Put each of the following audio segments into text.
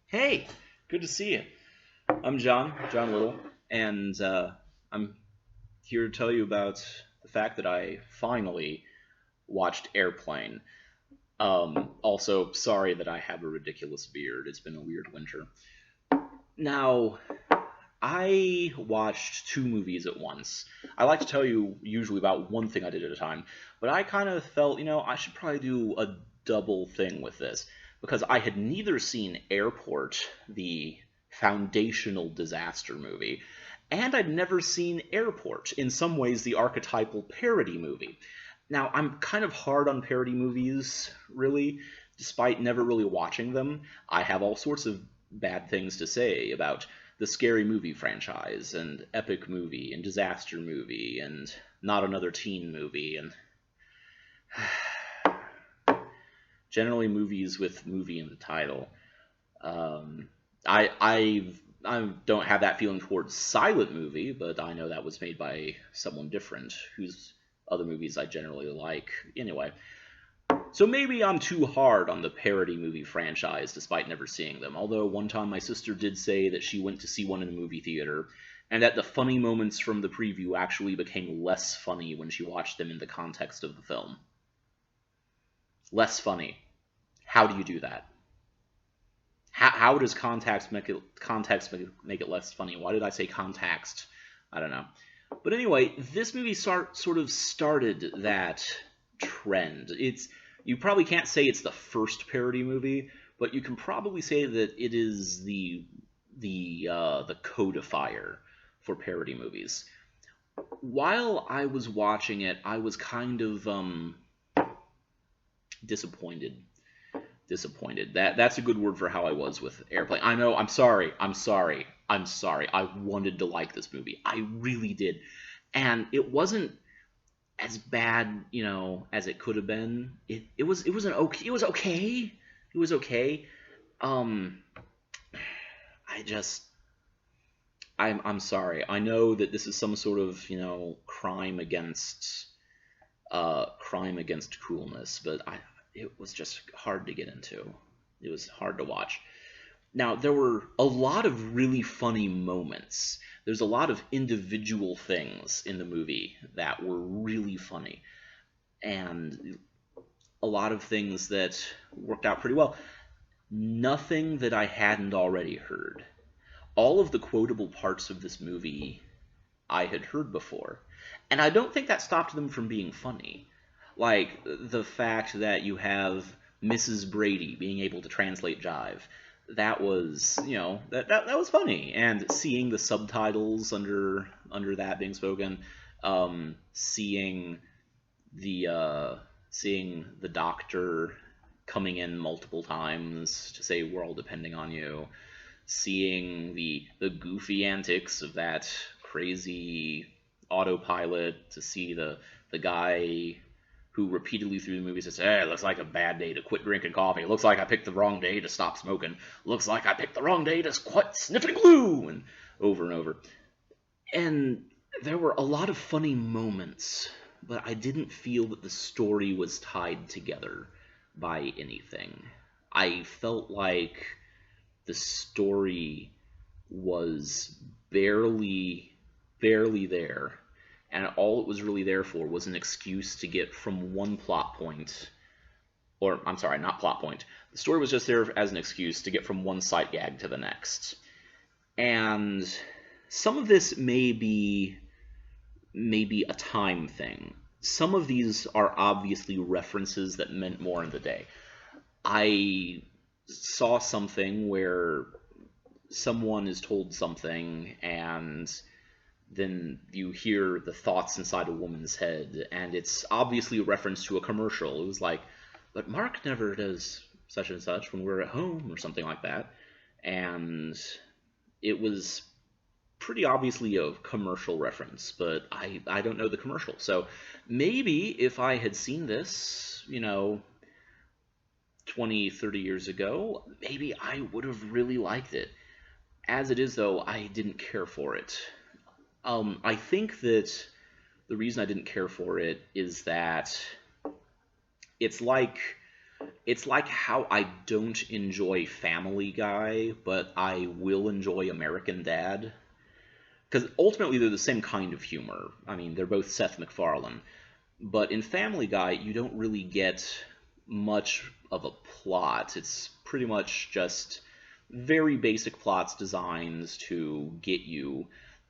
Hey, good to see you. I'm John Little, and I'm here to tell you about the fact that I finally watched Airplane. Also, sorry that I have a ridiculous beard. It's been a weird winter. Now, I watched two movies at once. I like to tell you usually about one thing I did at a time, but I kind of felt, I should probably do a double thing with this because I had neither seen Airport, the foundational disaster movie, and I'd never seen Airport, in some ways the archetypal parody movie. Now, I'm kind of hard on parody movies, really, despite never really watching them. I have all sorts of bad things to say about the Scary Movie franchise, and Epic Movie, and Disaster Movie, and Not Another Teen Movie, and generally movies with movie in the title. Um, I don't have that feeling towards Silent Movie, but I know that was made by someone different, whose other movies I generally like. Anyway, so maybe I'm too hard on the parody movie franchise despite never seeing them, although one time my sister did say that she went to see one in the movie theater, and that the funny moments from the preview actually became less funny when she watched them in the context of the film. Less funny. How do you do that? How does context make it less funny? Why did I say context? I don't know. But anyway, this movie sort of started that trend. You probably can't say it's the first parody movie, but you can probably say that it is the codifier for parody movies. While I was watching it, I was kind of disappointed. Disappointed. That's a good word for how I was with Airplane. I know. I'm sorry. I'm sorry. I'm sorry. I wanted to like this movie. I really did, and it wasn't as bad, as it could have been. It was okay. It was okay. Um, I just I'm sorry. I know that this is some sort of crime against coolness, but it was just hard to get into. It was hard to watch. Now, there were a lot of really funny moments. There's a lot of individual things in the movie that were really funny, and a lot of things that worked out pretty well. Nothing that I hadn't already heard. All of the quotable parts of this movie I had heard before, and I don't think that stopped them from being funny. Like the fact that you have Mrs. Brady being able to translate jive. That was, that was funny, and seeing the subtitles under that being spoken, seeing the doctor coming in multiple times to say we're all depending on you, seeing the goofy antics of that crazy autopilot, to see the guy who repeatedly through the movie says, "Hey, it looks like a bad day to quit drinking coffee. It looks like I picked the wrong day to stop smoking. Looks like I picked the wrong day to quit sniffing glue," and over. And there were a lot of funny moments, but I didn't feel that the story was tied together by anything. I felt like the story was barely there, and all it was really there for was an excuse to get from one plot point, or I'm sorry, not plot point. The story was just there as an excuse to get from one sight gag to the next. And some of this may be a time thing. Some of these are obviously references that meant more in the day. I saw something where someone is told something, and then you hear the thoughts inside a woman's head, and it's obviously a reference to a commercial. It was like, but Mark never does such and such when we're at home, or something like that. And it was pretty obviously a commercial reference, but I don't know the commercial. So maybe if I had seen this, 20, 30 years ago, maybe I would have really liked it. As it is, though, I didn't care for it. I think that the reason I didn't care for it is that it's like It's like how I don't enjoy Family Guy, but I will enjoy American Dad. Because ultimately they're the same kind of humor. I mean, they're both Seth MacFarlane. But in Family Guy, you don't really get much of a plot. It's pretty much just very basic plots designed to get you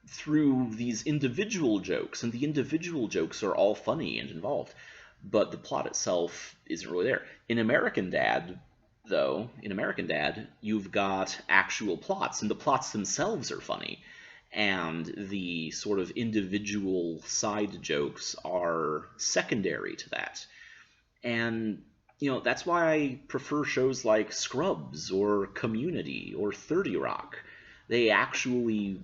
through these individual jokes, and the individual jokes are all funny and involved, but the plot itself isn't really there. In American Dad, though, in American Dad, you've got actual plots, and the plots themselves are funny, and the sort of individual side jokes are secondary to that. And that's why I prefer shows like Scrubs or Community or 30 Rock. They actually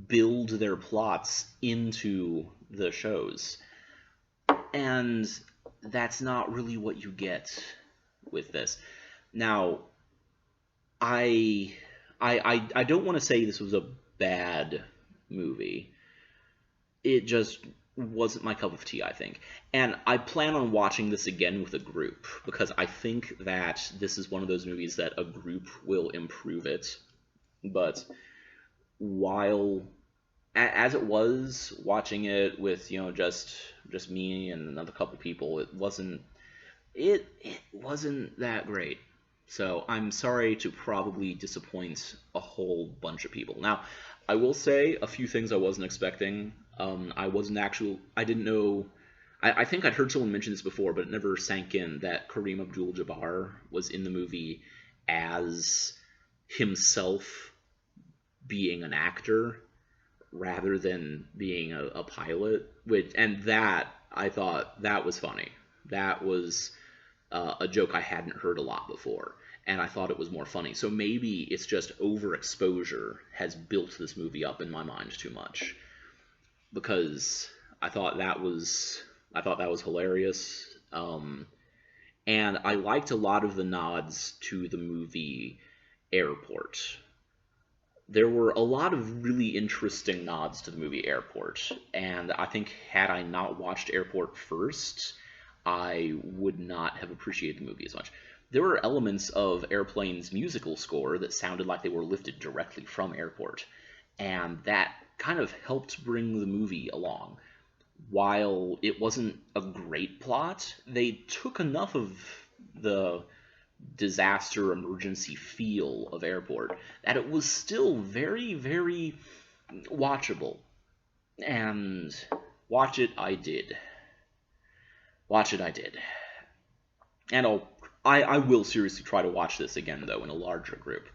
build their plots into the shows. And that's not really what you get with this. Now, I don't want to say this was a bad movie. It just wasn't my cup of tea, I think. And I plan on watching this again with a group, because I think that this is one of those movies that a group will improve it. But while as it was watching it with just me and another couple people, it wasn't that great. So I'm sorry to probably disappoint a whole bunch of people. Now, I will say a few things I wasn't expecting. I didn't know. I think I'd heard someone mention this before, but it never sank in that Kareem Abdul-Jabbar was in the movie as himself being an actor rather than being a pilot. And that, I thought that was funny. That was a joke I hadn't heard a lot before, and I thought it was more funny. So maybe it's just overexposure has built this movie up in my mind too much, because I thought that was hilarious, and I liked a lot of the nods to the movie Airport. There were a lot of really interesting nods to the movie Airport, and I think had I not watched Airport first, I would not have appreciated the movie as much. There were elements of Airplane's musical score that sounded like they were lifted directly from Airport, and that kind of helped bring the movie along. While it wasn't a great plot, they took enough of the disaster emergency feel of Airport that it was still very, very watchable. And watch it I did. Watch it I did. And I will seriously try to watch this again, though, in a larger group,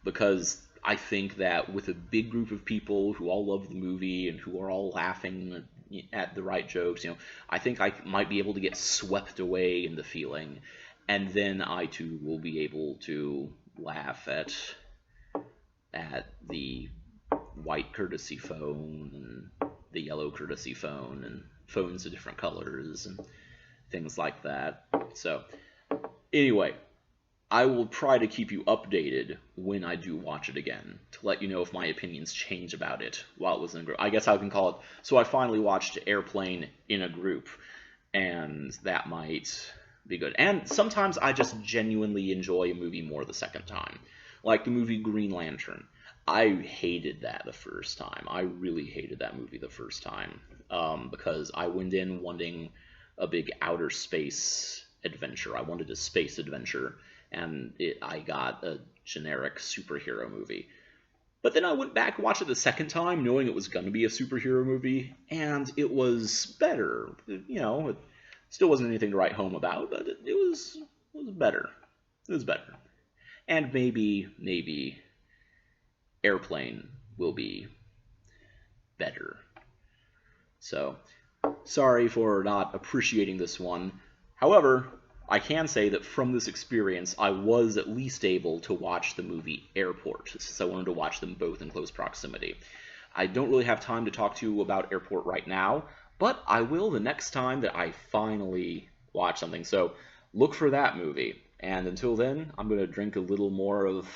because I think that with a big group of people who all love the movie and who are all laughing at the right jokes, I think I might be able to get swept away in the feeling, and then I too will be able to laugh at the white courtesy phone and the yellow courtesy phone and phones of different colors and things like that. So anyway, I will try to keep you updated when I do watch it again, to let you know if my opinions change about it while it was in a group. I guess I can call it, so I finally watched Airplane in a group, and that might be good. And sometimes I just genuinely enjoy a movie more the second time. Like the movie Green Lantern. I hated that the first time. I really hated that movie the first time, because I went in wanting a big outer space adventure. I wanted a space adventure, and I got a generic superhero movie. But then I went back and watched it the second time, knowing it was going to be a superhero movie, and it was better. It still wasn't anything to write home about, but it was better. It was better. And maybe Airplane will be better. So, sorry for not appreciating this one. However, I can say that from this experience, I was at least able to watch the movie Airport, since I wanted to watch them both in close proximity. I don't really have time to talk to you about Airport right now, but I will the next time that I finally watch something. So look for that movie. And until then, I'm going to drink a little more of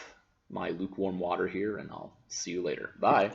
my lukewarm water here, and I'll see you later. Bye.